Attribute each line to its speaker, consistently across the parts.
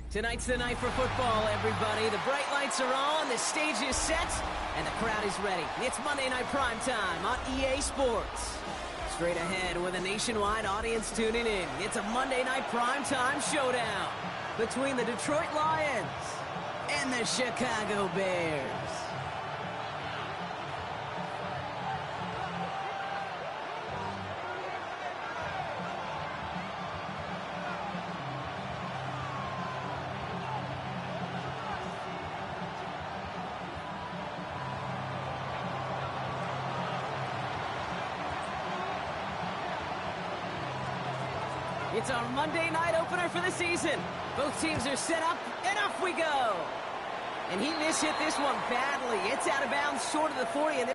Speaker 1: Tonight's the night for football, everybody. The bright lights are on, the stage is set, and the crowd is ready. It's Monday Night Primetime on EA Sports. Straight ahead with a nationwide audience tuning in. It's a Monday Night Primetime showdown between the Detroit Lions and the Chicago Bears. It's our Monday night opener for the season. Both teams are set up, and off we go. And he mishit this one badly. It's out of bounds short of the 40. And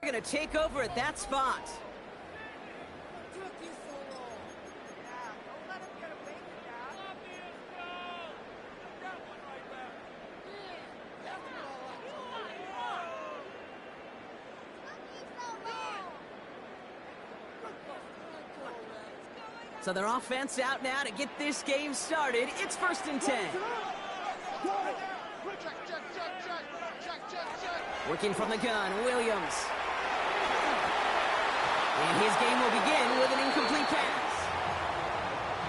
Speaker 1: we're going to take over at that spot. So their offense out now to get this game started. It's 1st and 10. Working from the gun, Williams. And his game will begin with an incomplete pass.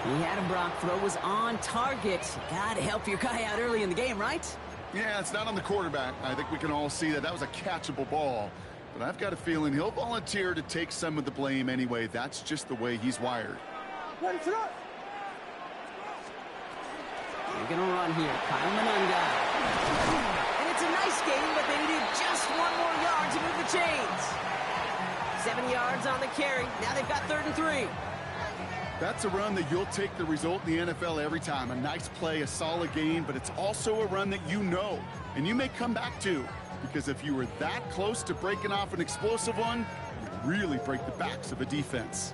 Speaker 1: He had him, Brock. Throw was on target. Gotta help your guy out early in the game, right?
Speaker 2: Yeah, it's not on the quarterback. I think we can all see that that was a catchable ball. But I've got a feeling he'll volunteer to take some of the blame anyway. That's just the way he's wired.
Speaker 1: They're gonna run here. Kyle Monangai. And it's a nice game, but they needed just one more yard to move the chains. 7 yards on the carry. Now they've got 3rd and 3.
Speaker 2: That's a run that you'll take the result in the NFL every time. A nice play, a solid game, but it's also a run that you know, and you may come back to. Because if you were that close to breaking off an explosive one, you really break the backs of a defense.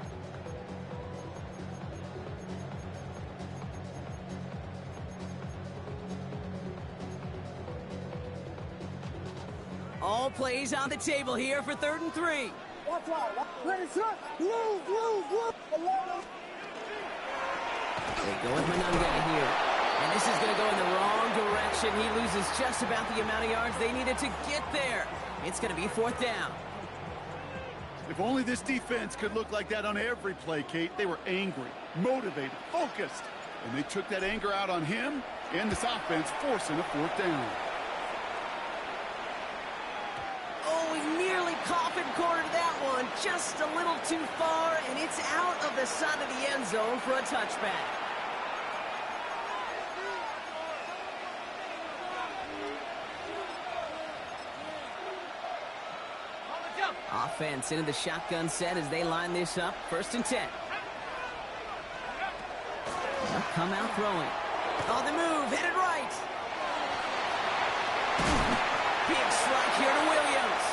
Speaker 1: All plays on the table here for 3rd and 3.
Speaker 3: Watch out. Ready, set. Move.
Speaker 1: They go with Monangai here. And this is going to go in the wrong direction. He loses just about the amount of yards they needed to get there. It's going to be 4th down.
Speaker 2: If only this defense could look like that on every play, Kate. They were angry, motivated, focused. And they took that anger out on him and this offense, forcing a 4th down.
Speaker 1: Oh, he nearly coffin cornered that one. Just a little too far, and it's out of the side of the end zone for a touchback. Offense into the shotgun set as they line this up. 1st and 10. They'll come out throwing. On the move, headed right. Big strike here to Williams.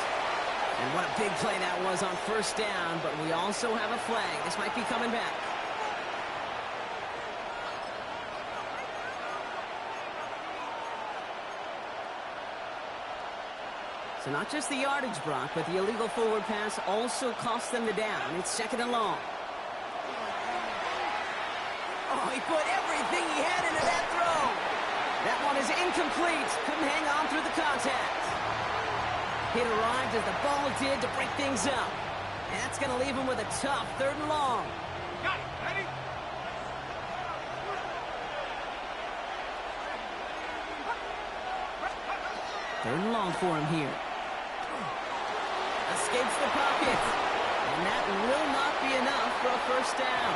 Speaker 1: And what a big play that was on 1st down, but we also have a flag. This might be coming back. So not just the yardage, Brock, but the illegal forward pass also cost them the down. It's 2nd and long. Oh, he put everything he had into that throw. That one is incomplete. Couldn't hang on through the contact. Hit arrived as the ball did to break things up. And that's going to leave him with a tough 3rd and long.
Speaker 3: Got it. Ready?
Speaker 1: 3rd and long for him here. Escapes the pocket. And that will not be enough for a 1st down.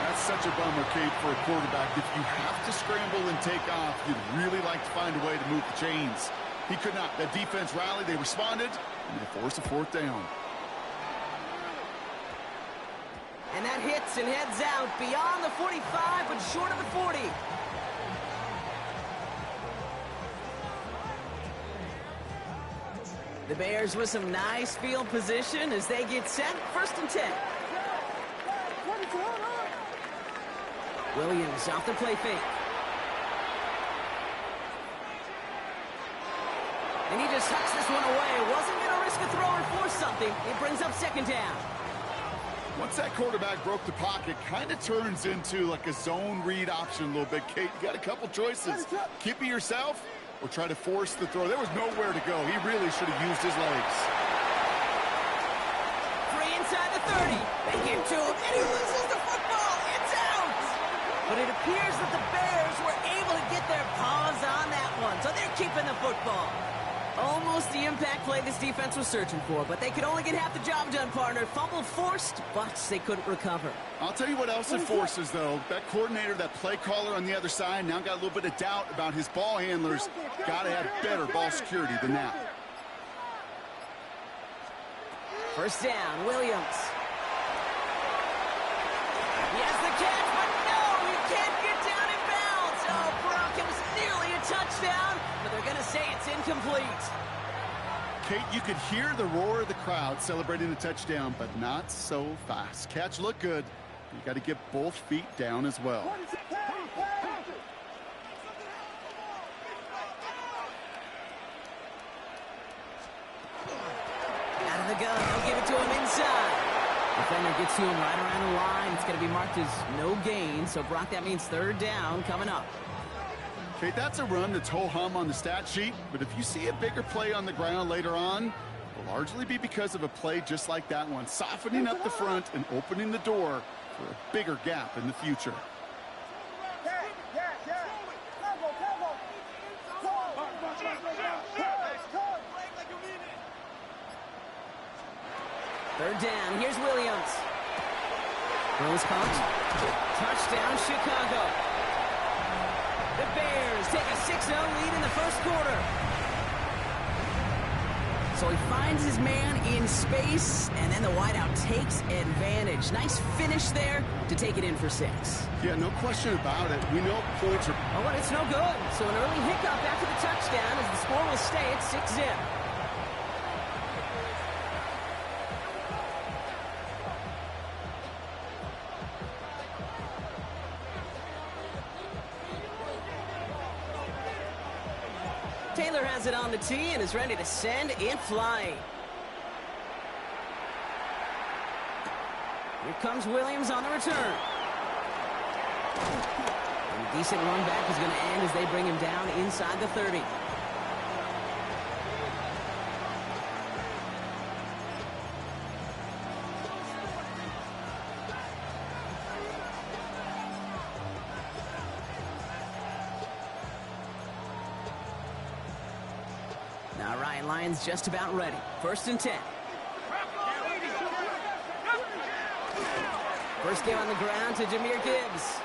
Speaker 2: That's such a bummer, Kate, for a quarterback. If you have to scramble and take off, you'd really like to find a way to move the chains. He could not. The defense rallied, they responded, and they forced a 4th down.
Speaker 1: And that hits and heads out beyond the 45, but short of the 40. The Bears with some nice field position as they get set. 1st and 10. Williams off the play fake. And he just tucks this one away. Wasn't going to risk a throw or force something. It brings up 2nd down.
Speaker 2: Once that quarterback broke the pocket, kind of turns into like a zone read option a little bit. Kate, you got a couple choices. Keep it yourself or try to force the throw. There was nowhere to go. He really should have used his legs.
Speaker 1: Free inside the 30. They give to him, and he loses the football. It's out. But it appears that the Bears were able to get their paws on that one, so they're keeping the football. Almost the impact play this defense was searching for, but they could only get half the job done, partner. Fumble forced, but they couldn't recover.
Speaker 2: I'll tell you what else it forces, though. That coordinator, that play caller on the other side, now got a little bit of doubt about his ball handlers. Got to have better ball security than that.
Speaker 1: 1st down, Williams. He has the catch, but no, he can't get down in bounds. Oh, Brock, it was nearly a touchdown, but they're going to say it's incomplete.
Speaker 2: Kate, you could hear the roar of the crowd celebrating the touchdown, but not so fast. Catch looked good. You got to get both feet down as well.
Speaker 1: Out of the gun, they'll give it to him inside. Defender gets to him right around the line. It's going to be marked as no gain, so Brock, that means 3rd down coming up.
Speaker 2: Kate, that's a run that's ho-hum on the stat sheet, but if you see a bigger play on the ground later on, it'll largely be because of a play just like that one, softening up the front and opening the door for a bigger gap in the future.
Speaker 1: Third down, here's Williams. Throws caught. Touchdown, Chicago. The Bears take a 6-0 lead in the 1st quarter. So he finds his man in space, and then the wideout takes advantage. Nice finish there to take it in for 6.
Speaker 2: Yeah, no question about it. We know points are...
Speaker 1: Oh, and it's no good. So an early hiccup after the touchdown as the score will stay at 6-zip. Taylor has it on the tee and is ready to send it flying. Here comes Williams on the return. And a decent run back is going to end as they bring him down inside the 30. Now Ryan Lyons just about ready. 1st and 10. First game on the ground to Jahmyr Gibbs.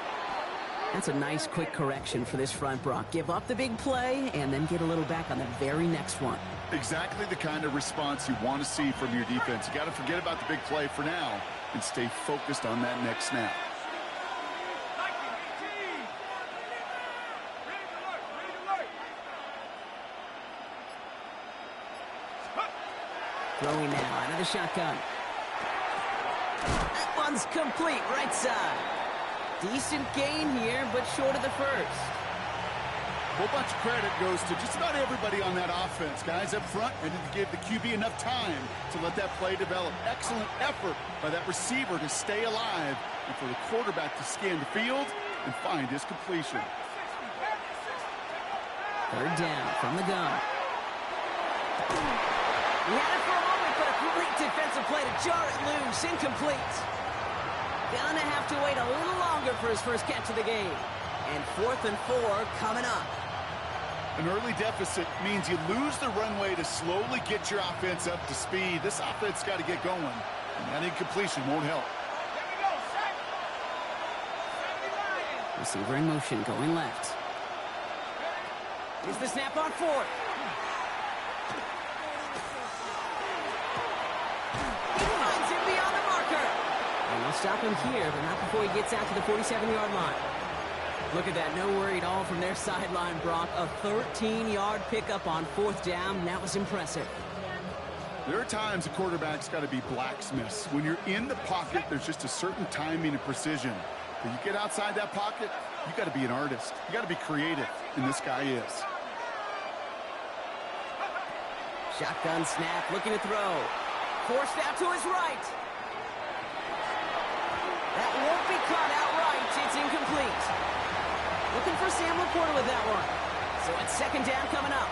Speaker 1: That's a nice quick correction for this front, Brock. Give up the big play and then get a little back on the very next one.
Speaker 2: Exactly the kind of response you want to see from your defense. You got to forget about the big play for now and stay focused on that next snap.
Speaker 1: Throwing now out of the shotgun. That one's complete, right side. Decent gain here, but short of the 1st.
Speaker 2: A whole bunch of credit goes to just about everybody on that offense. Guys up front ready to give the QB enough time to let that play develop. Excellent effort by that receiver to stay alive and for the quarterback to scan the field and find his completion.
Speaker 1: 3rd down from the gun. He had it for a moment, but a great defensive play to jar it loose. Incomplete. Gonna have to wait a little longer for his first catch of the game. And 4th and 4 coming up.
Speaker 2: An early deficit means you lose the runway to slowly get your offense up to speed. This offense got to get going, and that incompletion won't help.
Speaker 1: Receiver in motion, going left. Here's the snap on 4th. They'll stop him here, but not before he gets out to the 47-yard line. Look at that, no worry at all from their sideline, Brock. A 13-yard pickup on 4th down. That was impressive.
Speaker 2: There are times a quarterback's got to be blacksmiths. When you're in the pocket, there's just a certain timing and precision. When you get outside that pocket, you got to be an artist. You got to be creative, and this guy is.
Speaker 1: Shotgun snap, looking to throw. Forced out to his right. That won't be caught outright. It's incomplete. Looking for Sam Laporta with that one. So it's 2nd down coming up.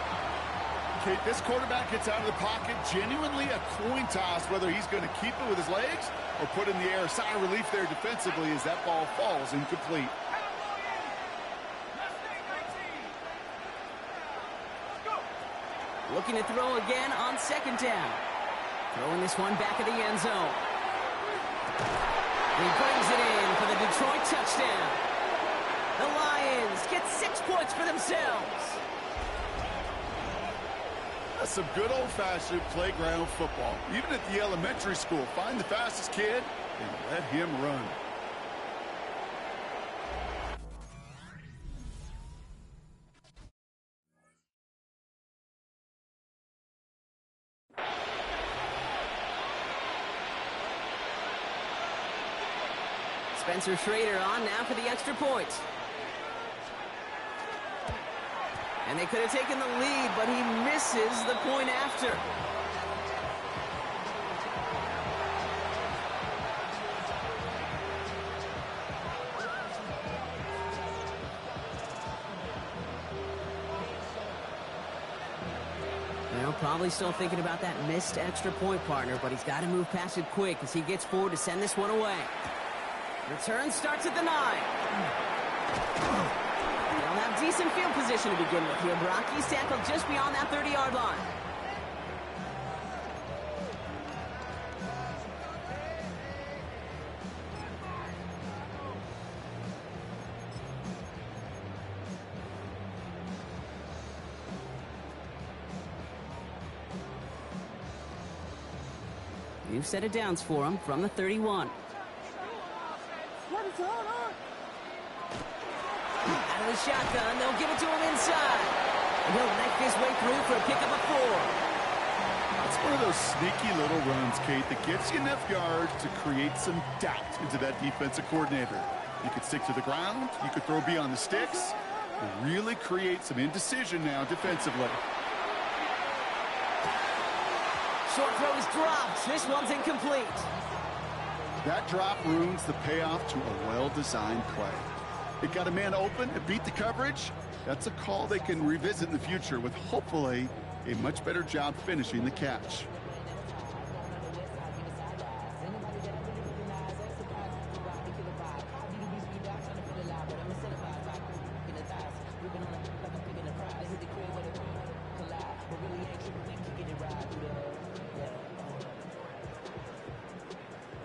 Speaker 2: Kate, this quarterback gets out of the pocket, genuinely a coin toss whether he's going to keep it with his legs or put it in the air. A sigh of relief there defensively as that ball falls incomplete.
Speaker 1: Looking to throw again on 2nd down. Throwing this one back of the end zone. He brings it in for the Detroit touchdown. The Lions get 6 points for themselves.
Speaker 2: That's some good old-fashioned playground football. Even at the elementary school, find the fastest kid and let him run.
Speaker 1: Spencer Schrader on now for the extra point. And they could have taken the lead, but he misses the point after. Well, probably still thinking about that missed extra point, partner, but he's got to move past it quick as he gets forward to send this one away. Return starts at the 9. They'll have decent field position to begin with here. Brock, he's tackled just beyond that 30-yard line. New set of downs for him from the 31. Out of the shotgun, they'll give it to him inside. And he'll knife his way through for a pickup of 4.
Speaker 2: It's one of those sneaky little runs, Kate, that gets you enough yards to create some doubt into that defensive coordinator. You could stick to the ground, you could throw beyond the sticks, and really create some indecision now defensively.
Speaker 1: Short throw is dropped. This one's incomplete.
Speaker 2: That drop ruins the payoff to a well-designed play. It got a man open, it beat the coverage. That's a call they can revisit in the future with hopefully a much better job finishing the catch.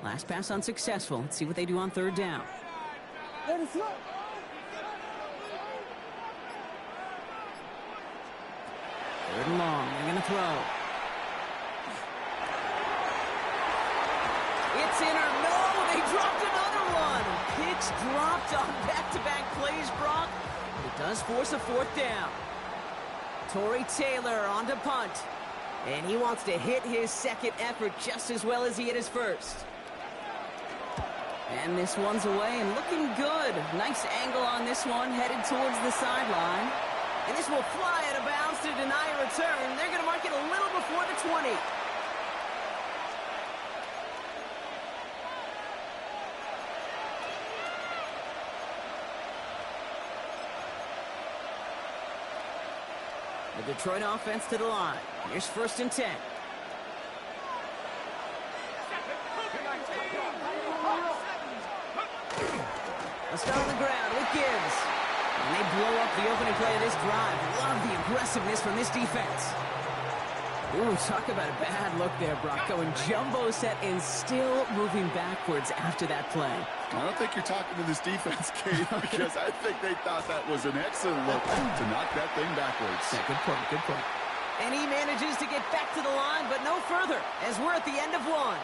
Speaker 1: Last pass unsuccessful. Let's see what they do on 3rd down. Third and long. They're going to throw. It's in or no. They dropped another one. Picks dropped on back-to-back plays, Brock. It does force a 4th down. Torrey Taylor on to punt. And he wants to hit his 2nd effort just as well as he hit his 1st. And this one's away and looking good. Nice angle on this one, headed towards the sideline. And this will fly out of bounds to deny a return. They're going to mark it a little before the 20. The Detroit offense to the line. Here's 1st and 10. Let's start on the ground with Gibbs. And they blow up the opening play of this drive. Love the aggressiveness from this defense. Ooh, talk about a bad look there, Brock. Going jumbo set and still moving backwards after that play.
Speaker 2: I don't think you're talking to this defense, Kate, because I think they thought that was an excellent look to knock that thing backwards.
Speaker 1: Yeah, good point, good point. And he manages to get back to the line, but no further, as we're at the end of 1.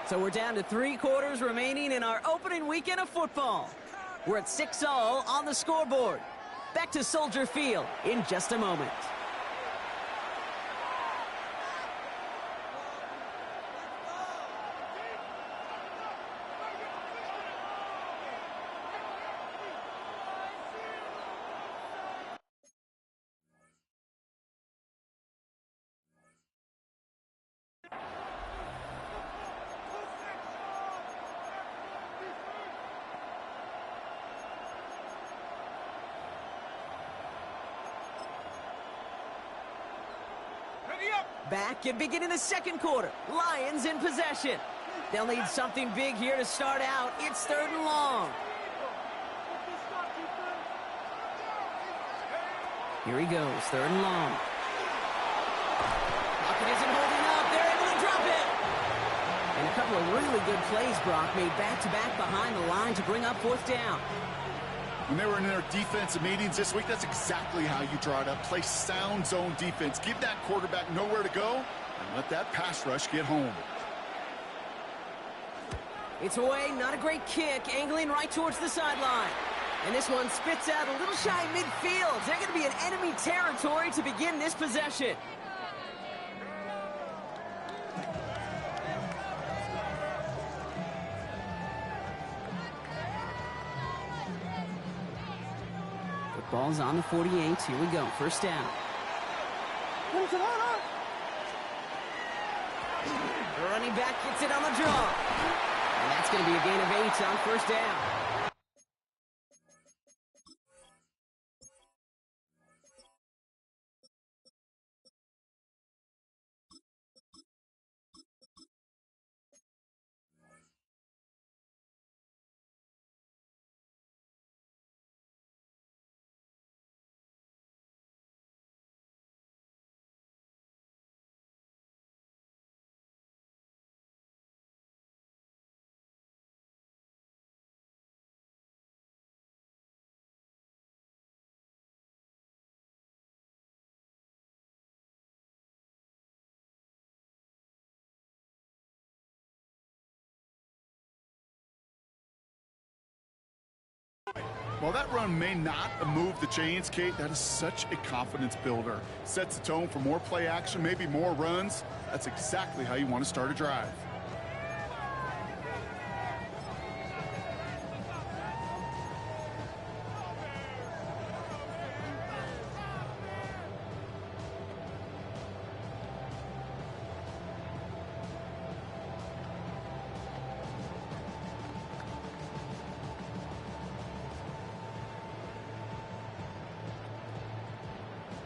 Speaker 1: So we're down to 3 quarters remaining in our opening weekend of football. We're at 6-all on the scoreboard. Back to Soldier Field in just a moment. Back and beginning the second quarter. Lions in possession. They'll need something big here to start out. It's 3rd and long. Here he goes, 3rd and long. Lockett isn't holding up. They're able to drop it. And a couple of really good plays, Brock, made back-to-back behind the line to bring up 4th down.
Speaker 2: When they were in their defensive meetings this week, that's exactly how you draw it up. Play sound zone defense. Give that quarterback nowhere to go and let that pass rush get home.
Speaker 1: It's away, not a great kick, angling right towards the sideline. And this one spits out a little shy midfield. They're going to be in enemy territory to begin this possession. Ball's on the 48. Here we go. 1st down. The running back gets it on the draw. And that's going to be a gain of 8 on 1st down.
Speaker 2: While that run may not have moved the chains, Kate, that is such a confidence builder. Sets the tone for more play action, maybe more runs. That's exactly how you want to start a drive.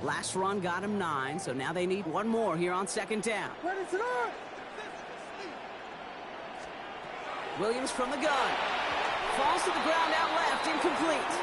Speaker 1: Last run got him 9, so now they need one more here on 2nd down. Williams from the gun. Falls to the ground out left, incomplete.